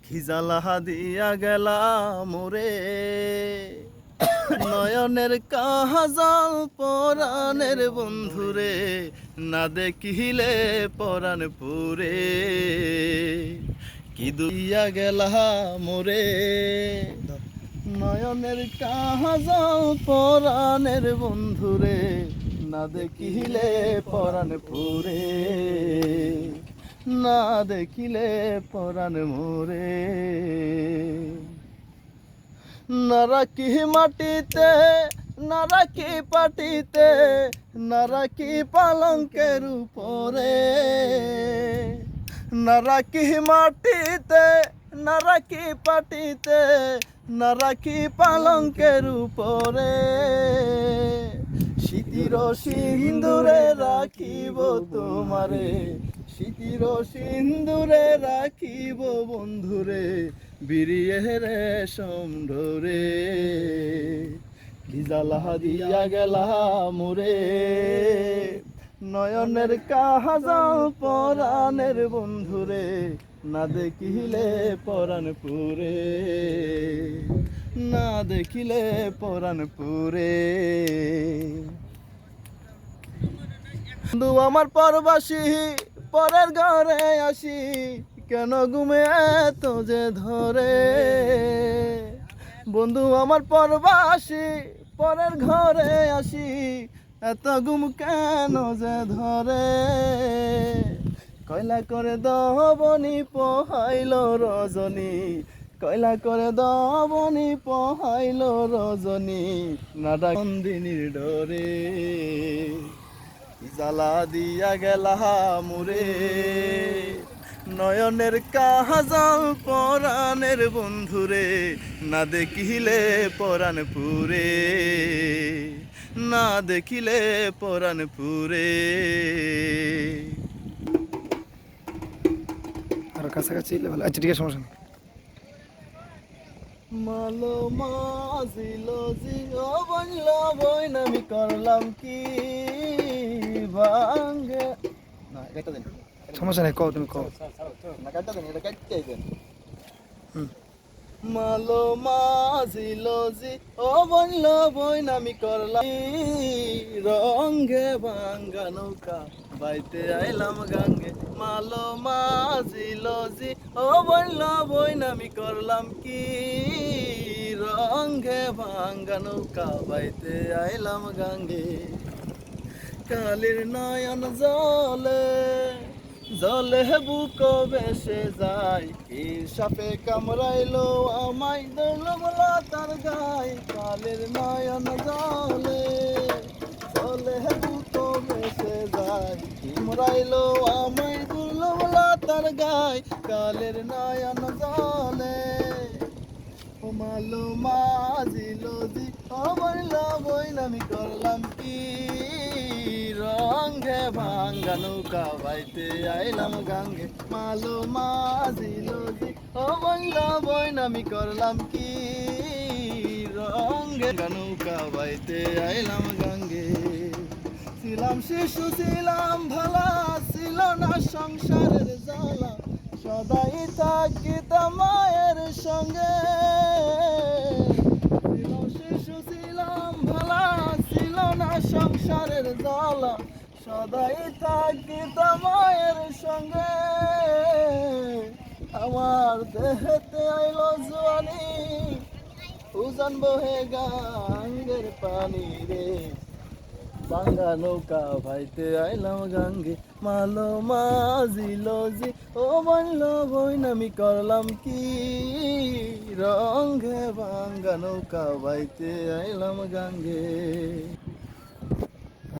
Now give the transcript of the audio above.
খিজালা দিয়া গেলা মোরে নয়নের কাজল পরাণের বন্ধুরে না দেখিলে পরাণ পুরে কি দুইয়া গেলা মোরে নয়নের কাজল পরাণের বন্ধুরে না দেখিলে পরাণ পুরে না দেখিলে পরাণ মোরে না রাখি মাটিতে না রাখি পাটিতে না রাখি পালঙ্কের উপরে না রাখি মাটিতে না রাখি পাটিতে না রাখি পালঙ্কের উপরে স্মৃতির সিন্দুরে রাখিব তোমারে স্মৃতির সিন্দুরে রাখিব বন্ধুরে বিরিয়ে রেশম ডোরে খিজালা দিয়া গেলা মোরে নয়নের কাজল পরাণের বন্ধুরে না দেখিলে পরাণ পুরে না দেখিলে পরাণ পুরে বন্ধু আমার পরবাসী পরের ঘরে আসি কেন ঘুমে এত যে ধরে বন্ধু আমার পরবাসী পরের ঘরে আসি এত ঘুম কেন যে ধরে কয়লা করে দবনি পোহাইল রজনী কয়লা করে দবনি পোহাইল রজনী নাডা নন্দিনীর ডরে জ্বালা দিয়া গেলা মোরে নয়নের কাজল পরাণের বন্ধুরে না দেখিলে পরাণ পুরে না দেখিলে পরাণ পুরে আর কাছাকাছি ভালো। আচ্ছা ঠিক আছে, সমস্যা নেই। মালো মাঝিল জিও বইল বইন আমি করলাম কি ভাঙ্গে না এটা দেন সমস্যা নেই, কও তুমি কও। না কাটটা দেন এটা কাটতেই দেন মালো মাঝিল জি ও বইল বইন আমি করলাম রঙ্গে ভাঙ্গা নৌকা বাইতে আইলাম গাঙ্গে মালো মাঝিল জি ও বইল বইন আমি করলাম কি রঙ্গে ভাঙ্গা নৌকা বাইতে আইলাম গাঙ্গে কালের নয়ন জলে জলে বুক বেসে যায় কি সাপে কামড়াইলো আমায় ধরলো তার গায় কালের নয়ন জলে জলে বুক বেসে যায় কি কামড়াইলো আমায় ধরলো তার গায় কালের নয়ন জলে ও মালো মাঝিলো জি আমার লাবইন আমি করলাম কি রঙ্গে ভাঙ্গা নৌকা বাইতে আইলাম গাঙ্গে মালো মাঝিলো জি আমার লাবইন আমি করলাম কি রঙ্গে নৌকা বাইতে আইলাম গাঙ্গে ছিলাম শিশু ছিলাম ভালা ছিল না সংসারের জ্বালা সদাই থাকিতাম মায়ের সঙ্গে শিশু ছিলাম ভালা ছিল না সংসারের জ্বালা সদাই থাকিতাম মায়ের সঙ্গে আমার দেহেতে আইলো জোয়ানি উজান বহে গাঙ্গের পানি রে ভাঙ্গা নৌকা ভাইতে আইলাম গাঙ্গে মালো মাঝিলো জি ও বইল বইন আমি করলাম কি রঙ্গে ভাঙ্গা নৌকা ভাইতে আইলাম গাঙ্গে।